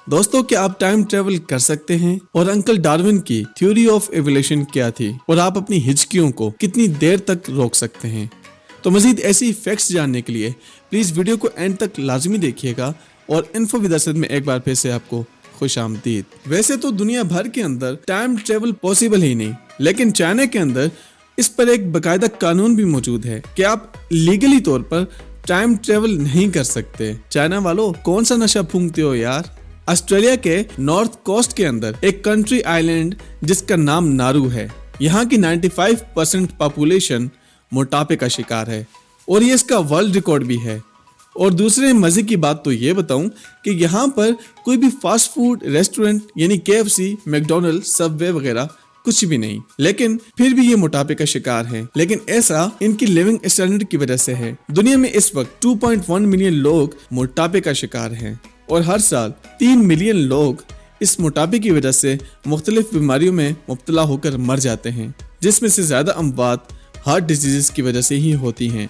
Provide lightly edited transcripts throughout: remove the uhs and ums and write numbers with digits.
दोस्तों, क्या आप टाइम ट्रेवल कर सकते हैं? और अंकल डार्विन की थ्योरी ऑफ एवोल्यूशन क्या थी? और आप अपनी हिचकियों को कितनी देर तक रोक सकते हैं? तो मजीद ऐसी फैक्ट्स जानने के लिए प्लीज वीडियो को एंड तक लाजमी देखिएगा। और इन्फो विद असद में एक बार फिर से आपको खुशामदीद। वैसे तो दुनिया भर के अंदर टाइम ट्रेवल पॉसिबल ही नहीं, लेकिन चाइना के अंदर इस पर एक बाकायदा कानून भी मौजूद है कि आप लीगली तौर पर टाइम ट्रेवल नहीं कर सकते। चाइना वालों, कौन सा नशा फूंकते हो यार? ऑस्ट्रेलिया के नॉर्थ कोस्ट के अंदर एक कंट्री आइलैंड जिसका नाम नारू है, यहाँ की 95% पॉपुलेशन मोटापे का शिकार है और ये इसका वर्ल्ड रिकॉर्ड भी है। और दूसरे मजे की बात तो ये बताऊं कि यहाँ पर कोई भी फास्ट फूड रेस्टोरेंट यानी KFC, मैकडॉनल्ड, सबवे वगैरह कुछ भी नहीं, लेकिन फिर भी ये मोटापे का शिकार है। लेकिन ऐसा इनकी लिविंग स्टैंडर्ड की वजह से है। दुनिया में इस वक्त 2.1 मिलियन लोग मोटापे का शिकार हैं और हर साल 3 मिलियन लोग इस मोटापे की वजह से मुख्तलिफ बीमारियों में मुब्तला होकर मर जाते हैं, जिसमें से ज्यादा अमवात हार्ट डिजीज की वजह से ही होती हैं।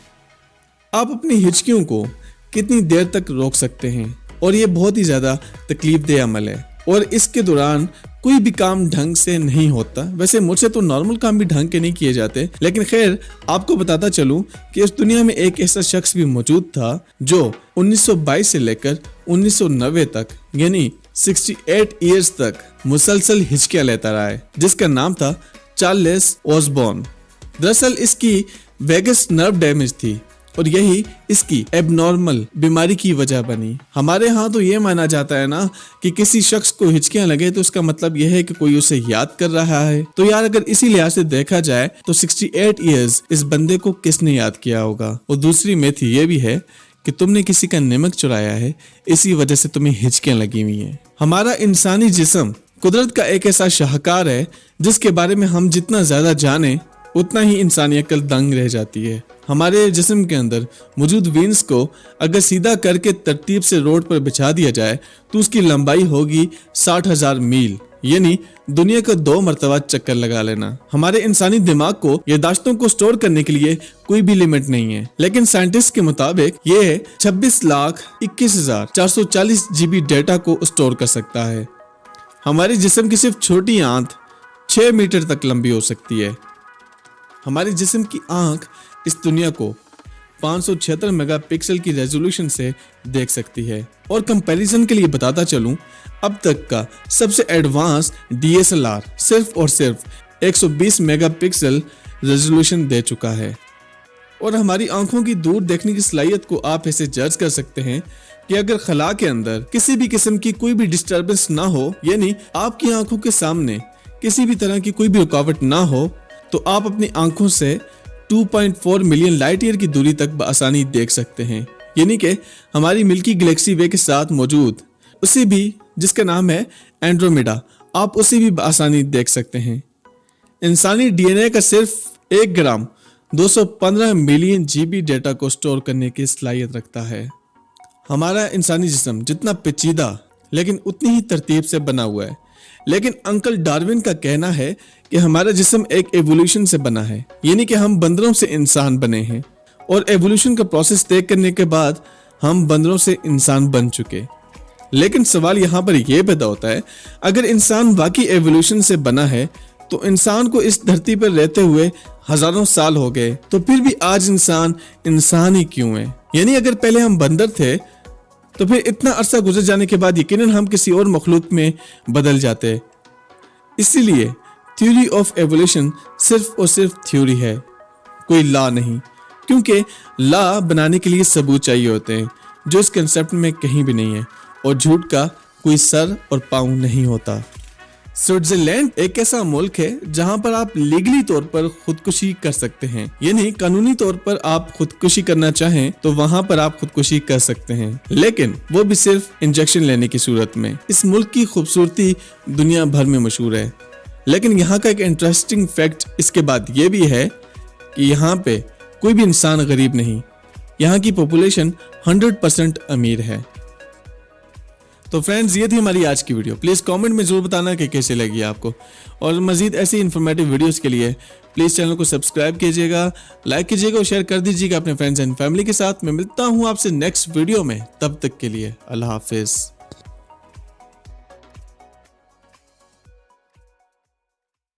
आप अपनी हिचकियों को कितनी देर तक रोक सकते हैं? और ये बहुत ही ज्यादा तकलीफ देह अमल है और इसके दौरान कोई भी काम ढंग से नहीं होता। वैसे मुझसे तो नॉर्मल काम भी ढंग के नहीं किए जाते, लेकिन खैर आपको बताता चलूं कि इस दुनिया में एक ऐसा शख्स भी मौजूद था जो 1922 से लेकर 1990 तक यानी 68 इयर्स तक मुसलसल हिचकियां लेता रहा है, जिसका नाम था चार्ल्स ऑसबॉर्न। दरअसल इसकी वेगस नर्व डैमेज थी और यही इसकी एबनॉर्मल बीमारी की वजह बनी। हमारे यहाँ तो ये माना जाता है ना कि किसी शख्स को हिचकियां लगे तो इसका मतलब यह है कि कोई उसे याद कर रहा है। तो यार अगर इसी लिहाज से देखा जाए तो 68 इयर्स इस बंदे को किसने याद किया होगा? और दूसरी मेथी ये भी है कि तुमने किसी का नमक चुराया है, इसी वजह से तुम्हें हिचकियां लगी हुई है। हमारा इंसानी जिस्म कुदरत का एक ऐसा शाहकार है जिसके बारे में हम जितना ज्यादा जाने उतना ही इंसानी अक्ल दंग रह जाती है। हमारे जिस्म के अंदर मौजूद वेन्स को अगर सीधा करके तरतीब से रोड पर बिछा दिया जाए तो उसकी लंबाई होगी 60,000 मील, यानी दुनिया का 2 मरतबा चक्कर लगा लेना। हमारे इंसानी दिमाग को याददाश्तों को स्टोर करने के लिए कोई भी लिमिट नहीं है, लेकिन साइंटिस्ट के मुताबिक ये 26,21,440 GB डेटा को स्टोर कर सकता है। हमारे जिस्म की सिर्फ छोटी आंत 6 मीटर तक लंबी हो सकती है। हमारे जिस्म की आंख इस दुनिया को 576 मेगापिक्सल की रेजोल्यूशन से देख सकती है। और कंपैरिजन के लिए बताता चलूं, अब तक का सबसे एडवांस DSLR सिर्फ और सिर्फ 120 मेगापिक्सल रेजोल्यूशन दे चुका है। और हमारी आंखों की दूर देखने की सलाहियत को आप ऐसे जज कर सकते हैं कि अगर खला के अंदर किसी भी किस्म की कोई भी डिस्टर्बेंस ना हो, यानी आपकी आंखों के सामने किसी भी तरह की कोई भी रुकावट ना हो, तो आप अपनी आंखों से 2.4 मिलियन लाइट ईयर की दूरी तक बआसानी देख सकते हैं। यानी कि हमारी मिल्की गैलेक्सी वे के साथ मौजूद उसी भी जिसका नाम है एंड्रोमेडा, आप उसी भी बआसानी देख सकते हैं। इंसानी DNA का सिर्फ 1 ग्राम 215 मिलियन GB डेटा को स्टोर करने की सलाहियत रखता है। हमारा इंसानी जिस्म जितना पेचीदा लेकिन उतनी ही तरतीब से बना हुआ है, लेकिन अंकल डार्विन का कहना है कि हमारा जिस्म एक एवोल्यूशन से बना है, यानी कि हम बंदरों से इंसान बने हैं और एवोल्यूशन का प्रोसेस तय करने के बाद हम बंदरों से इंसान बन चुके। लेकिन सवाल यहाँ पर यह पैदा होता है, अगर इंसान वाकई एवोल्यूशन से बना है तो इंसान को इस धरती पर रहते हुए हजारों साल हो गए, तो फिर भी आज इंसान ही क्यों है? यानी अगर पहले हम बंदर थे तो फिर इतना अरसा गुजर जाने के बाद यकीनन हम किसी और मखलूक में बदल जाते। इसीलिए थ्योरी ऑफ एवोल्यूशन सिर्फ और सिर्फ थ्योरी है, कोई लॉ नहीं, क्योंकि लॉ बनाने के लिए सबूत चाहिए होते हैं जो इस कंसेप्ट में कहीं भी नहीं है, और झूठ का कोई सर और पांव नहीं होता। स्विट्जरलैंड एक ऐसा मुल्क है जहां पर आप लीगली तौर पर खुदकुशी कर सकते हैं, यानी कानूनी तौर पर आप खुदकुशी करना चाहें तो वहां पर आप खुदकुशी कर सकते हैं, लेकिन वो भी सिर्फ इंजेक्शन लेने की सूरत में। इस मुल्क की खूबसूरती दुनिया भर में मशहूर है, लेकिन यहाँ का एक इंटरेस्टिंग फैक्ट इसके बाद ये भी है कि यहाँ पे कोई भी इंसान गरीब नहीं, यहाँ की पॉपुलेशन 100% अमीर है। तो फ्रेंड्स, ये थी हमारी आज की वीडियो। प्लीज़ कमेंट में जरूर बताना कि कैसे लगी आपको, और मजीद ऐसी इन्फॉर्मेटिव वीडियोस के लिए प्लीज़ चैनल को सब्सक्राइब कीजिएगा, लाइक कीजिएगा और शेयर कर दीजिएगा अपने फ्रेंड्स एंड फैमिली के साथ। मैं मिलता हूँ आपसे नेक्स्ट वीडियो में, तब तक के लिए अल्लाह हाफिज़।